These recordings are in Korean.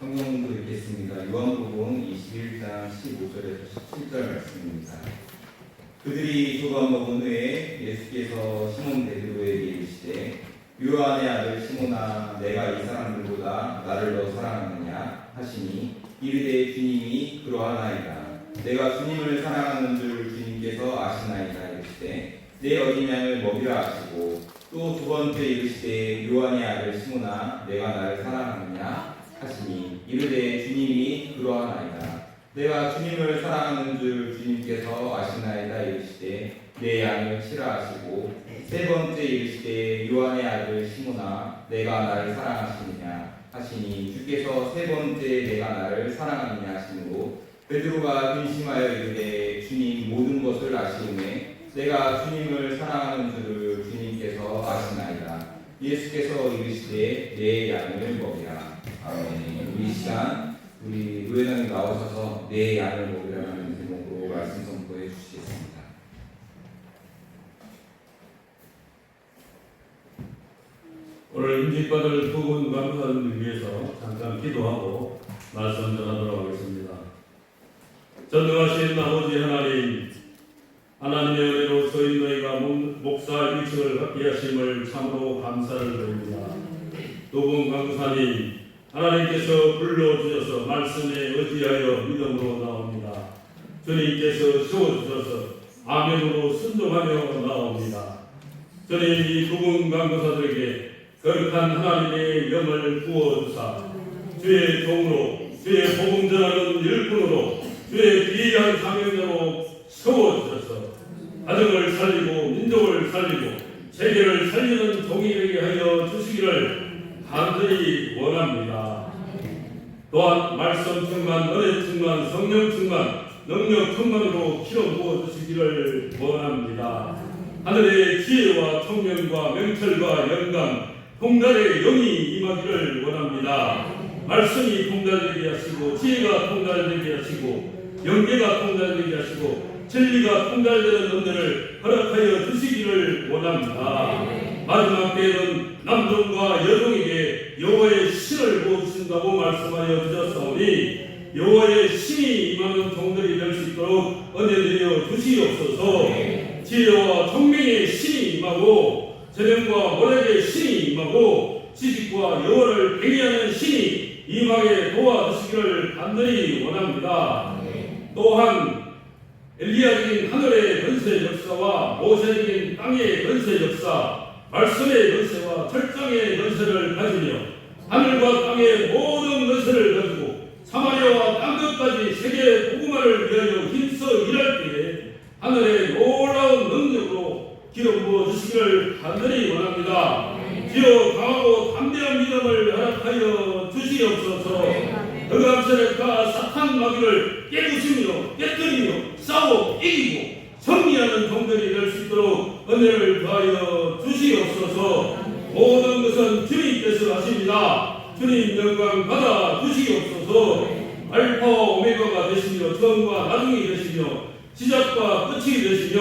성경 읽겠습니다. 요한복음 21장 15절에서 17절 말씀입니다. 그들이 조각 먹은 후에 예수께서 시몬 베드로에게 이르시되 요한의 아들 시몬아 내가 이 사람들보다 나를 더 사랑하느냐 하시니 이르되 주님이 그러하나이다. 내가 주님을 사랑하는 줄 주님께서 아시나이다 이르시되 내 어린 양을 먹이라 하시고 또 두 번째 이르시되 요한의 아들 시몬아 내가 나를 사랑하느냐 하시니 이르되 주님이 그러하나이다. 내가 주님을 사랑하는 줄 주님께서 아시나이다 이르시되 내 양을 치라 하시고 세 번째 이르시되 요한의 아들 시몬아 내가 나를 사랑하시느냐 하시니 주께서 세 번째 내가 나를 사랑하느냐 하시므로 베드로가 근심하여 이르되 주님 모든 것을 아시오매 내가 주님을 사랑하는 줄을 주님께서 아시나이다. 예수께서 이르시되 내 양을 먹이라. 아멘. 우리 시간 우리 노회장님 나오셔서 내 양을 먹이라는 제목으로 말씀 선포해 주시겠습니다. 오늘 임직받을 두 분 감사를 위해서 잠깐 기도하고 말씀 전하도록 하겠습니다. 전능하신 아버지 하나님, 하나님의 은혜로 저희 너희가 목사 일식을 갖게 하심을 참으로 감사를 드립니다. 두 분 강사님, 하나님께서 불러주셔서 말씀에 의지하여 믿음으로 나옵니다. 주님께서 세워주셔서 아멘으로 순종하며 나옵니다. 주님 이 두 분 강사들에게 거룩한 하나님의 영을 부어주사 주의 종으로 주의 복음 전하는 일꾼으로 주의 귀한 사명자로 세워주셔서 가정을 살리고 민족을 살리고 세계를 살리는 종이 되게 하여 주시기를 간절히 원합니다. 또한 말씀 충만, 은혜 충만, 성령 충만, 능력 충만으로 기름 부어 주시기를 원합니다. 하늘의 지혜와 총명과 명철과 영감, 통달의 영이 임하기를 원합니다. 말씀이 통달되게 하시고 지혜가 통달되게 하시고 영계가 통달되게 하시고 진리가 통달되는 은혜를 허락하여 주시기를 원합니다. 마지막 때에는 남종과 여종에게 여호와의 신을 부어주신다고 말씀하여 주셨사오니 여호와의 신이 임하는 종들이 될 수 있도록 은혜 드려 주시옵소서. 지혜와 총명의 신이 임하고 재명과 모략의 신이 임하고 지식과 여호와를 뱅이하는 신이 임하게 도와주시기를 간절히 원합니다. 또한 엘리야적인 하늘의 권세 역사와 모세적인 땅의 권세 역사, 말씀의 권세와 철장의 권세를 가지며 하늘과 땅의 모든 권세를 가지고 사마리아와 땅끝까지 세계 복음화를 위하여 힘써 일할 때에 하늘의 놀라운 능력으로 기름 부어 주시기를 간절히 원합니다. 주여 강하고 담대한 믿음을 허락하여 주시옵소서. 흑암세력과 사탄 마귀를 깨부시며 깨뜨리며 싸워 이기고 승리하는 종들이 될 수 있도록 은혜를 더하여 주시옵소서. 모든 것은 주님께서 하십니다. 주님 영광 받아 주시옵소서. 알파 오메가가 되시며 처음과 나중이 되시며 시작과 끝이 되시며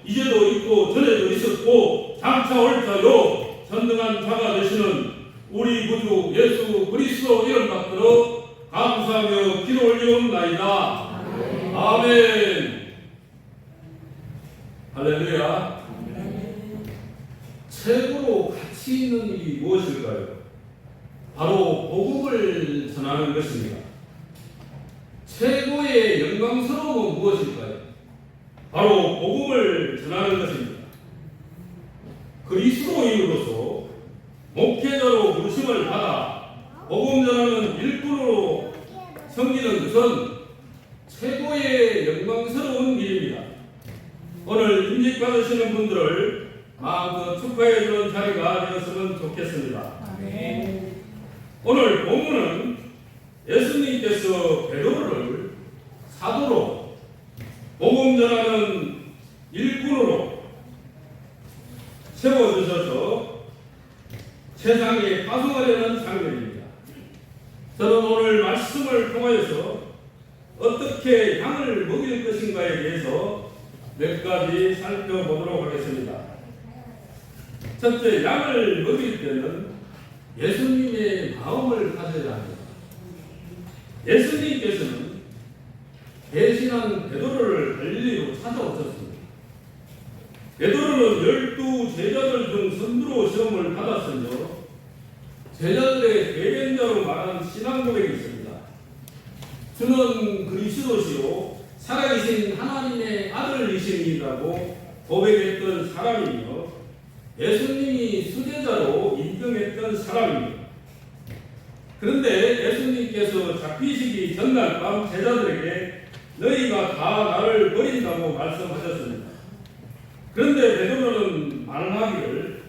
이제도 있고 전에도 있었고 장차 올 자요 전능한 자가 되시는 우리 구주 예수 그리스도 이름 받들어 감사하며 기도 올리옵나이다. 아멘. 할렐루야. 최고로 가치 있는 일이 무엇일까요? 바로 복음을 전하는 것입니다. 최고의 영광스러움은 무엇일까요? 바로 복음을 전하는 것입니다. 그리스도인으로서 목회자로 부르심을 받아 복음 전하는 일꾼으로 섬기는 것은 최고의 영광스러운 일입니다. 오늘 임직 받으시는 분들을 마음껏 축하해 주는 자리가 되었으면 좋겠습니다. 오늘 본문은 예수님께서 베드로를 사도로 복음 전하는 일꾼으로 세워주셔서 세상에 파송하려는 장면입니다. 저는 오늘 말씀을 통하여서 어떻게 양을 먹일 것인가에 대해서 몇 가지 살펴보도록 하겠습니다. 첫째, 양을 먹일 때는 예수님의 마음을 가져야 합니다. 예수님께서는 배신한 베드로를 갈릴리로 찾아오셨습니다. 베드로는 12제자들 중 선두로 시험을 받았으며 제자들의 대변자로 말하는 신앙 고백이 있습니다. 주는 그리스도시요 살아계신 하나님의 아들이십니다고 고백했던 사람이며 예수님이 수제자로 인정했던 사람입니다. 그런데 예수님께서 잡히시기 전날 밤 제자들에게 너희가 다 나를 버린다고 말씀하셨습니다. 그런데 베드로는 말하기를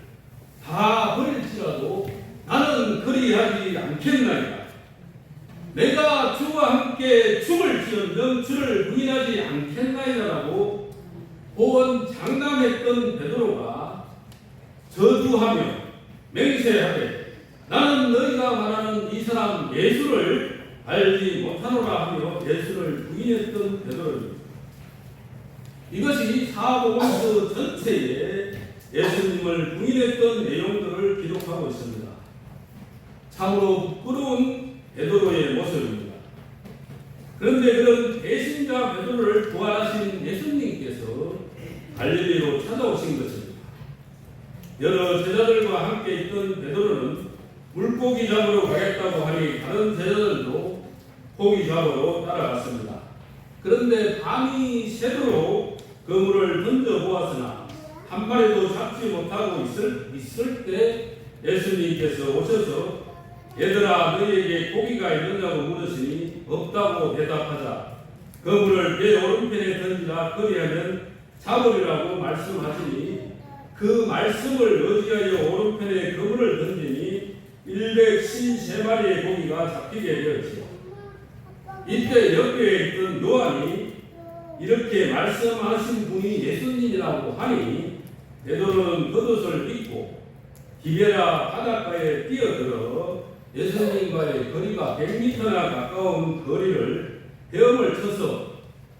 다 버릴지라도 나는 그리하지 않겠나이다. 내가 주와 함께 죽을지언정 주를 부인하지 않겠나이다라고 호언장담했던 베드로가 저주하며 맹세하되 나는 너희가 말하는 이 사람 예수를 알지 못하노라 하며 예수를 부인했던 베드로입니다. 이것이 사복음서 전체에 예수님을 부인했던 내용들을 기록하고 있습니다. 참으로 부끄러운 베드로의 모습입니다. 그런데 그런 배신자 베드로를 부활하신 예수님께서 갈릴리로 찾아오신 것입니다. 여러 제자들과 함께 있던 베드로는 물고기 잡으러 가겠다고 하니 다른 제자들도 고기 잡으러 따라갔습니다. 그런데 밤이 새도록 그물을 던져보았으나 한 마리도 잡지 못하고 있을 때 예수님께서 오셔서 얘들아 너희에게 고기가 있느냐고 물으시니 없다고 대답하자 그물을 배 오른편에 던지라 그리하면 잡으리라고 말씀하시니 그 말씀을 의지하여 오른편에 그물을 던지니 153마리의 고기가 잡히게 되었지요. 이때 옆에 있던 요한이 이렇게 말씀하신 분이 예수님이라고 하니 베드로는 겉옷을 입고 기베라 바닷가에 뛰어들어 예수님과의 거리가 100m나 가까운 거리를 헤엄을 쳐서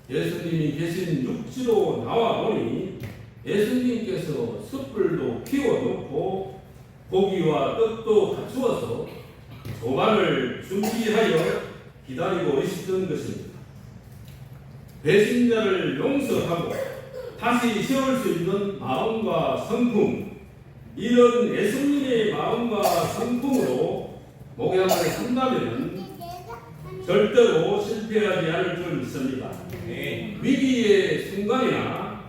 예수님이 계신 육지로 나와 보니 예수님께서 숯불도 피워놓고 고기와 떡도 갖추어서 조반을 준비하여 기다리고 있었던 것입니다. 배신자를 용서하고 다시 세울 수 있는 마음과 성품, 이런 예수님의 마음과 성품으로 목양을 한다면 절대로 실패하지 않을 줄 믿습니다. 위기의 순간이나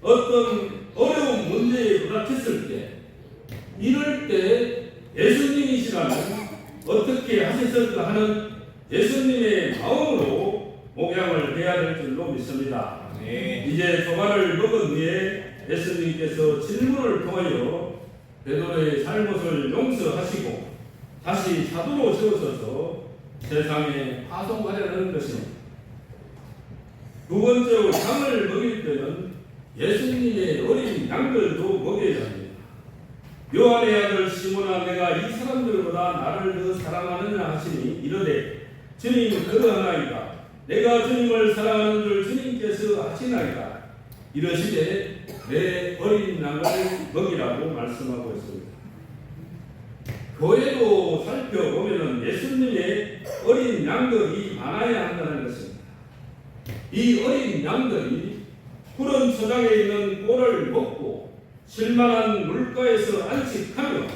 어떤 어려운 문제에 부닥쳤을 때 이럴 때 예수님이시라면 어떻게 하셨을까 하는 예수님의 마음으로 목양을 해야 될 줄로 믿습니다. 이제 조반을 먹은 후에 예수님께서 질문을 통하여 베드로의 잘못을 용서하시고 다시 사도로 세우셔서 세상에 파송하려는 것입니다. 두 번째로 양을 먹일 때는 예수님의 어린 양들도 먹여야 합니다. 요한의 아들 시몬아 내가 이 사람들보다 나를 더 사랑하느냐 하시니 이르되 주님 그러하나이다. 내가 주님을 사랑하는 줄 주님께서 아시나이다. 이러시되 내 어린 양을 먹이라고 말씀하고 있습니다. 교회도 살펴보면 예수님의 어린 양들이 많아야 한다는 것입니다. 이 어린 양들이 푸른 초장에 있는 꼴을 먹고 실만한 물가에서 안식하며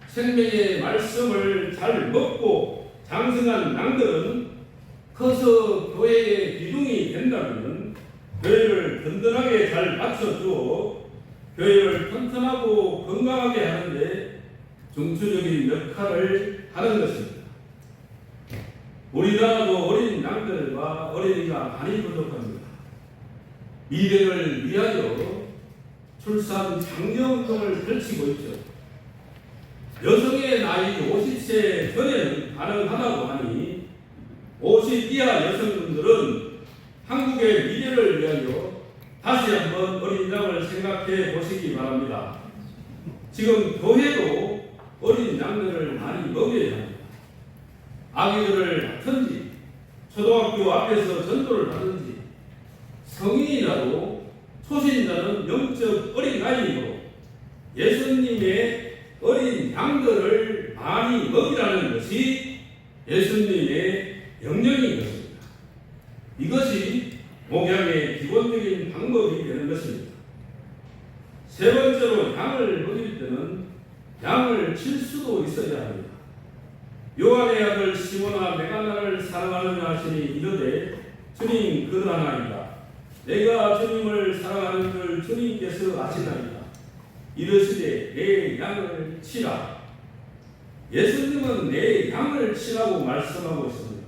생명의 말씀을 잘 먹고 장성한 양들은 커서 교회의 기둥이 된다면 교회를 든든하게 잘 받쳐주어 교회를 튼튼하고 건강하게 하는데 중추적인 역할을 하는 것입니다. 우리나라도 어린 양들과 어린이가 많이 부족합니다. 미래를 위하여 출산 장려운동을 펼치고 있죠. 여성의 나이 50세 전에는 가능하다고 하니 50 이하 여성분들은 한국의 미래를 위하여 다시 한번 어린 양을 생각해 보시기 바랍니다. 지금 교회도 어린 양들을 많이 먹여야 합니다. 아기들을 낳든지 초등학교 앞에서 전도를 하든지 성인이라도 초신자는 영적 어린 아이이므로 예수님의 어린 양들을 많이 먹이라는 것이 예수님의 명령인 것입니다. 이것이 목양의 기본적인 방법이 되는 것입니다. 세 번째로 양을 먹일 때는 양을 칠 수도 있어야 합니다. 요한의 아들 시몬아 내가 나를 사랑하느냐 하시니 이르되 주님 그러하나이다. 내가 주님을 사랑하는 줄 주님께서 아시나이다. 이르시되 내 양을 치라. 예수님은 내 양을 치라고 말씀하고 있습니다.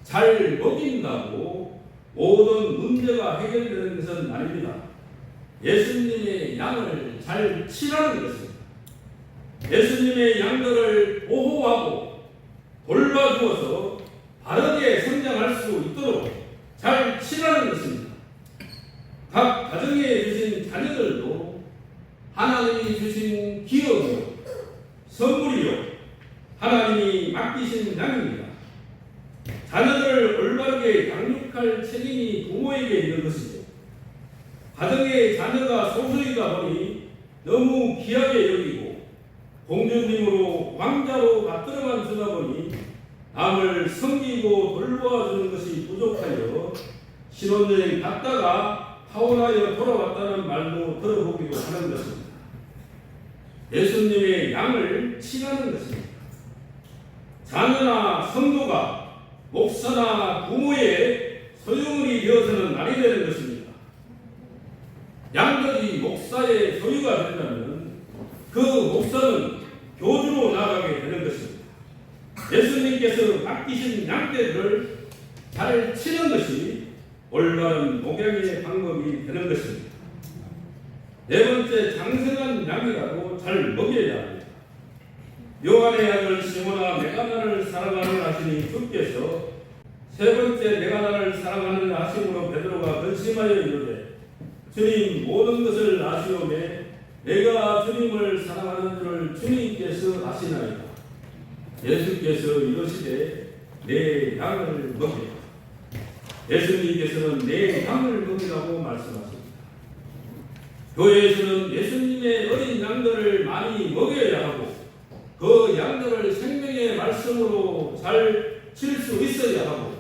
잘 먹인다고 모든 문제가 해결되는 것은 아닙니다. 예수님의 양을 잘 치라는 것입니다. 예수님의 양들을 보호하고 돌봐주어서 바르게 성장할 수 있도록 잘 치라는 것입니다. 각 가정에 주신 자녀들도 하나님이 주신 기업이요 선물이요 하나님이 맡기신 양입니다. 자녀들을 올바르게 양육할 책임이 부모에게 있는 것이죠. 가정의 자녀가 소수이다 보니 너무 귀하게 여기고 공주님으로 왕자로 받들어만 주다 보니 남을 섬기고 돌보아주는 것이 부족하여 신혼여행 갔다가 파혼하여 돌아왔다는 말도 들어보기도 하는 것입니다. 예수님의 양을 치라는 것입니다. 자녀나 성도가 목사나 부모의 소유물이 되어서는 아니 되는 것입니다. 양들이 목사의 소유가 된다면 그 목사는 교주로 나가게 되는 것입니다. 예수님께서 맡기신 양떼들을 잘 치는 것이 올바른 목양의 방법이 되는 것입니다. 네 번째, 장성한 양이라도 잘 먹여야 합니다. 요한의 아들 시몬아 내가 나를 사랑하는 하시니 주께서 세 번째 내가 나를 사랑하는 하심으로 베드로가 근심하여 이르되 주님 모든 것을 아시오매 내가 주님을 사랑하는 줄을 주님께서 아시나이다. 예수께서 이러시되 내 양을 먹이라. 예수님께서는 내 양을 먹이라고 말씀하십니다. 교회에서는 예수님의 어린 양들을 많이 먹여야 하고 그 양들을 생명의 말씀으로 잘 칠 수 있어야 하고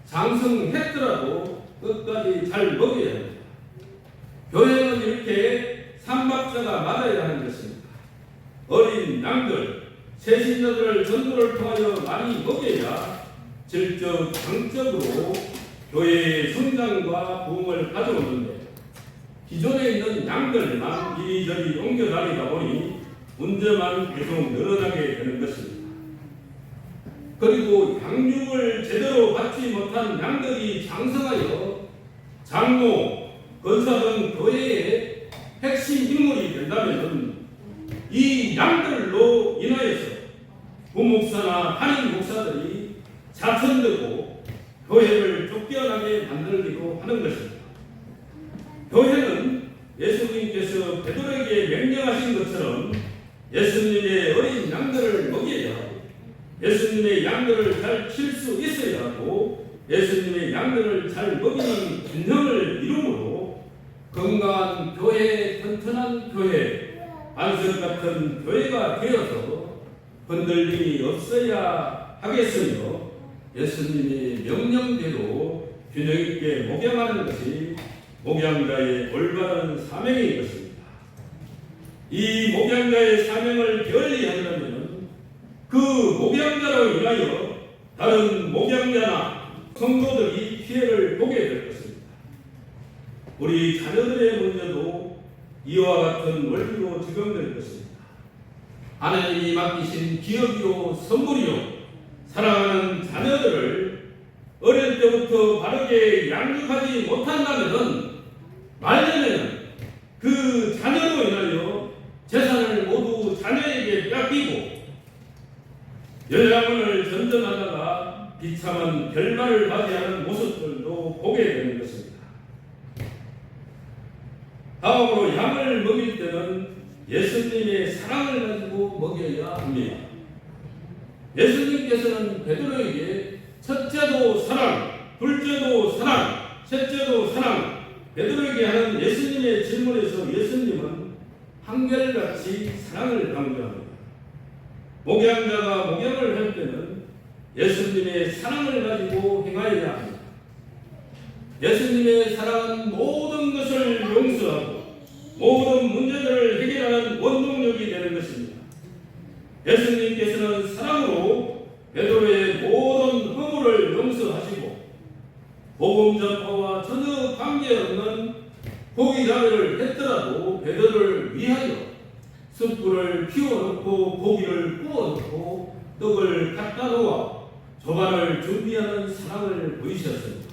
장성했더라도 끝까지 잘 먹여야 합니다. 교회는 이렇게 삼박자가 맞아야 하는 것입니다. 어린 양들, 새신자들을 전도를 통하여 많이 먹여야 질적, 장적으로 교회의 성장과 부흥을 가져오는데 기존에 있는 양들만 이리저리 옮겨 다니다 보니 문제만 계속 늘어나게 되는 것입니다. 그리고 양육을 제대로 받지 못한 양들이 장성하여 장로, 권사 등 교회의 핵심 인물이 된다면 이 양들로 인하여서 부목사나 한인 목사들이 자천되고 교회를 쫓겨나게 만들기도 하는 것입니다. 교회는 예수님께서 베드로에게 명령하신 것처럼 예수님의 어린 양들을 먹여야 하고 예수님의 양들을 잘 칠 수 있어야 하고 예수님의 양들을 잘 먹이는 균형을 이루므로 건강한 교회, 튼튼한 교회, 안석 같은 교회가 되어서 흔들림이 없어야 하겠으며 예수님의 명령대로 균형 있게 목양하는 것이 목양자의 올바른 사명인 것입니다. 이 목양자의 사명을 게을리하려면 그 목양자로 인하여 다른 목양자나 성도들이 피해를 보게 될 것입니다. 우리 자녀들의 문제도 이와 같은 원리로 적용될 것입니다. 하나님이 맡기신 기업이요 선물이요 사랑하는 자녀들을 어릴 때부터 바르게 양육하지 못한다면 말년에는 그 자녀로 인하여 재산을 모두 자녀에게 뺏기고 열양원을 전전하다가 비참한 결말을 맞이하는 모습들도 보게 되는 것입니다. 다음으로 양을 먹일 때는 예수님의 사랑을 가지고 먹여야 합니다. 예수님께서는 베드로에게 첫째도 사랑, 둘째도 사랑, 셋째도 사랑, 베드로에게 하는 예수님의 질문에서 예수님은 한결같이 사랑을 강조합니다. 목양자가 목양을 할 때는 예수님의 사랑을 가지고 행하여야 합니다. 예수님의 사랑은 모든 것을 용서하고 모든 문제들을 해결하는 원동력이 되는 것입니다. 예수님께서는 사랑으로 베드로의 모든 허물을 용서하시고 복음 전파와 전혀 관계없는 고기 잡이를 했더라도 베드로를 위하여 숯불을 피워놓고 고기를 구워놓고 떡을 갖다 놓아 조반을 준비하는 사랑을 보이셨습니다.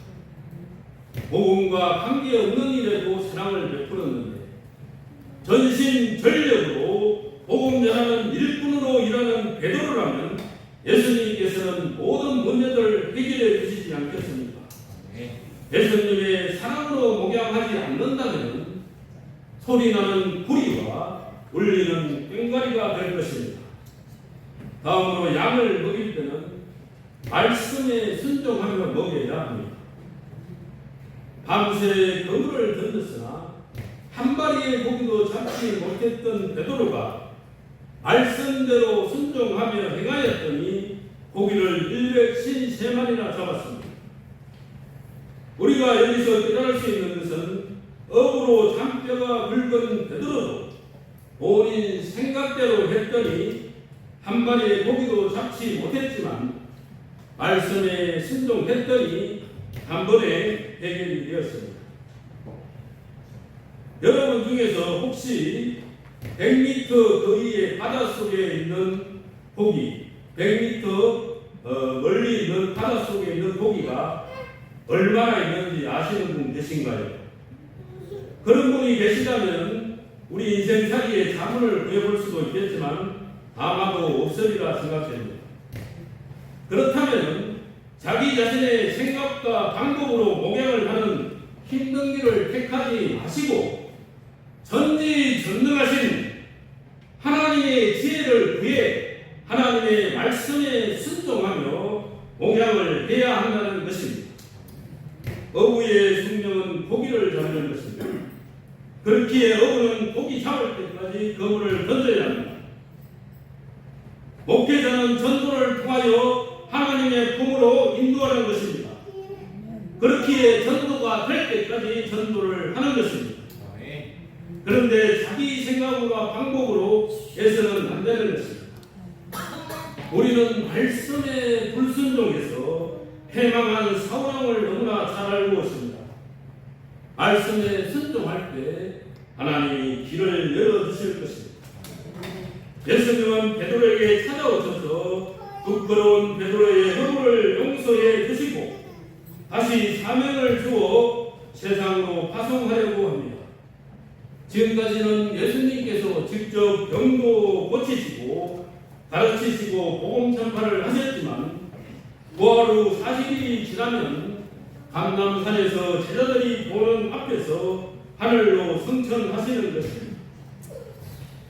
복음과 관계없는 일에도 사랑을 베풀었는데 전심전력으로 복음 전하는 일꾼으로 일하는 베드로라면 예수님께서는 모든 문제들을 해결해 주시지 않겠습니까? 예수님의 사랑으로 목양하지 않는다면 소리나는 구리와 울리는 꽹과리가 될 것입니다. 다음으로 양을 먹일 때는 말씀에 순종하며 먹여야 합니다. 밤새 그물을 던졌으나 한 마리의 고기도 잡지 못했던 베드로가 말씀대로 순종하며 행하였더니 고기를 153마리나 잡았습니다. 우리가 여기서 깨달을 수 있는 것은 업으로 잔뼈가 굵은 베드로도 본인 생각대로 했더니 한 마리의 고기도 잡지 못했지만 말씀에 순종했더니 한 번에 해결이 되었습니다. 여러분 중에서 혹시 100m 거리의 바닷속에 있는 고기, 100m 멀리 있는 바닷속에 있는 고기가 얼마나 있는지 아시는 분 계신가요? 그런 분이 계시다면 우리 인생살이의 자문을 구해볼 수도 있겠지만 아마도 없으리라 생각됩니다. 그렇다면 자기 자신의 생각과 방법으로 목양을 하는 힘든 길을 택하지 마시고 전지전능하신 하나님의 지혜를 구해 하나님의 말씀에 순종하며 목양을 해야 한다는 것입니다. 어부의 숙명은 고기를 잡는 것입니다. 그렇기에 어부는 고기 잡을 때까지 그물을 던져야 합니다. 목회자는 전도를 통하여 하나님의 품으로 인도하는 것입니다. 그렇기에 전도가 될 때까지 전도를 하는 것입니다. 그런데 자기 생각과 방법으로 해서는 안 되는 것입니다. 우리는 말씀에 불순종해서 패망한 사울왕을 너무나 잘 알고 있습니다. 말씀에 순종할 때 하나님이 길을 열어주실 것입니다. 예수님은 베드로에게 찾아오셔서 부끄러운 베드로의 허물을 용서해 주시고 다시 사명을 주어 세상으로 파송하려고 합니다. 지금까지는 예수님께서 직접 병도 고치시고 가르치시고 복음 전파를 하셨지만 부활 후 40일이 지나면 감람산에서 제자들이 보는 앞에서 하늘로 승천하시는 것입니다.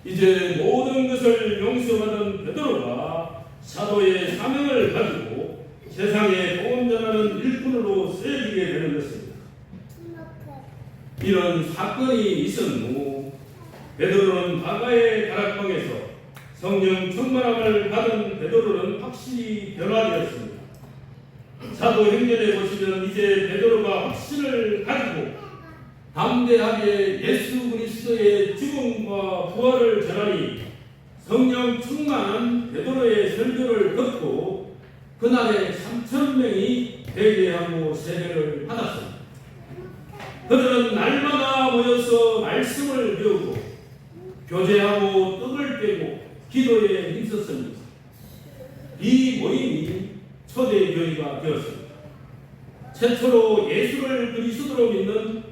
이제 모든 것을 용서받은 베드로가 사도의 사명을 가지고 세상에 복음 전하는 일꾼으로 쓰여지게 되는 것입니다. 이런 사건이 있은 후 베드로는 바다의 다락방에서 성령 충만함을 받은 베드로는 확실히 변화되었습니다. 사도행전에 보시면 이제 베드로가 확신을 가지고 담대하게 예수 그리스도의 죽음과 부활을 전하니 성령 충만한 베드로의 설교를 듣고 그날에 3,000명이 회개하고 세례를 받았습니다. 그들은 날마다 모여서 말씀을 배우고 교제하고 떡을 떼고 기도에 힘썼습니다. 이 모임이 초대교회가 되었습니다. 최초로 예수를 그리스도로 믿는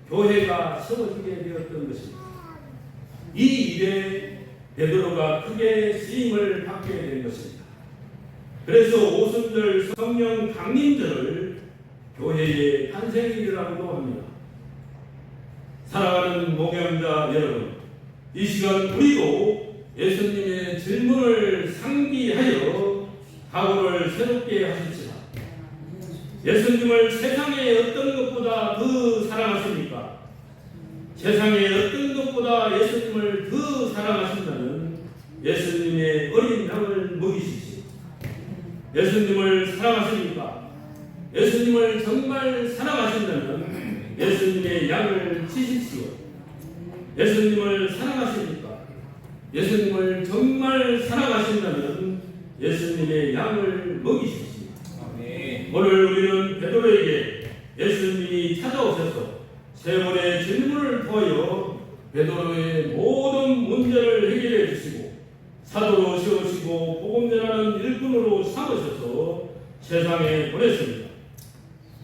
교회가 세워지게 되었던 것입니다. 이 일에 베드로가 크게 쓰임을 받게 된 것입니다. 그래서 오순절 성령 강림절을 교회의 탄생일이라고도 합니다. 사랑하는 목양자 여러분, 이 시간 우리도 예수님의 질문을 상기하여 각오를 새롭게 하십시다. 예수님을 세상의 어떤 것보다 더 사랑하십니까? 세상의 어떤 것보다 예수님을 더 사랑하신다면 예수님의 어린 양을 먹이십시오. 예수님을 사랑하십니까? 예수님을 정말 사랑하신다면 예수님의 양을 치십시오. 예수님을 사랑하십니까? 예수님을 정말 사랑하신다면 예수님의 양을 먹이십시오. 오늘 우리는 베드로에게 예수님이 찾아오셔서 세 번의 질문을 통하여 베드로의 모든 문제를 해결해 주시고 사도로 세우시고 복음 전하는 일꾼으로 삼으셔서 세상에 보냈습니다.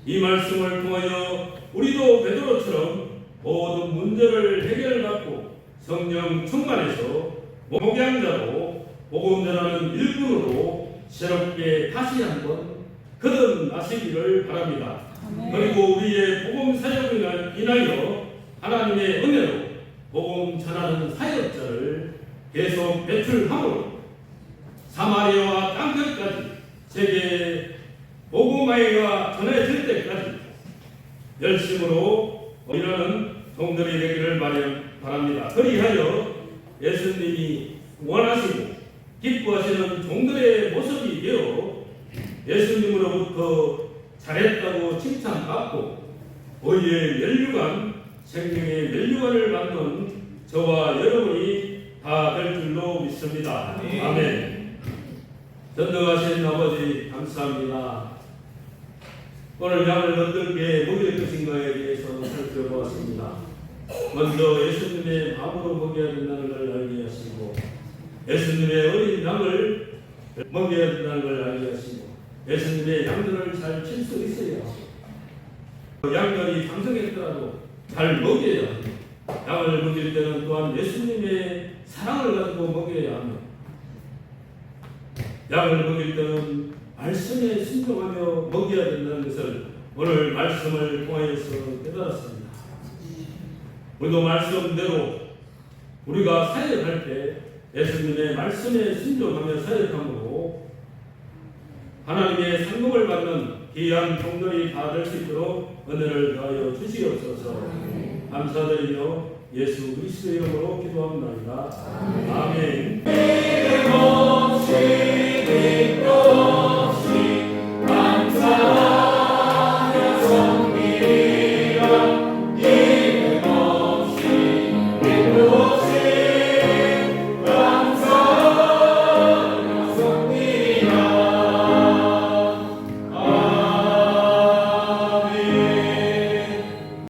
이 말씀을 통하여 우리도 베드로처럼 모든 문제를 해결받고 성령 충만해서 목양자로 복음 전하는 일꾼으로 새롭게 다시 한번 거듭나시기를 바랍니다. 그리고 우리의 복음 사역을 인하여 하나님의 은혜로 복음 전하는 사역자를 계속 배출함으로 사마리아와 땅끝까지 세계 복음화가 전해질 때까지 열심으로 일하는 종들이 되기를 바랍니다. 그리하여 예수님이 원하시고 기뻐하시는 종들의 모습이 되어 예수님으로부터 잘했다고 칭찬받고 의의 면류관, 생명의 면류관을 받는 저와 여러분이 다 될 줄로 믿습니다. 아멘. 전능하신 아버지 감사합니다. 오늘 양을 어떻게 먹일 것인가에 대해서 살펴보았습니다. 먼저 예수님의 밥으로 먹여야 된다는 걸 알게 하시고 예수님의 어린 양을 먹여야 된다는 걸 알게 하시고 예수님의 양들을 잘 칠 수 있어야 하고 양들이 장성했더라도 잘 먹여야 합니다. 양을 먹일 때는 또한 예수님의 사랑을 가지고 먹여야 합니다. 양을 먹일 때는 말씀에 순종하며 먹여야 된다는 것을 오늘 말씀을 통해서 깨달았습니다. 우리도 말씀대로 우리가 사역할 때 예수님의 말씀에 순종하며 사역함으로 하나님의 상급을 받는 귀한 종들이 다 될 수 있도록 은혜를 더하여 주시옵소서. 감사드리며 예수 그리스도의 이름으로 기도합니다.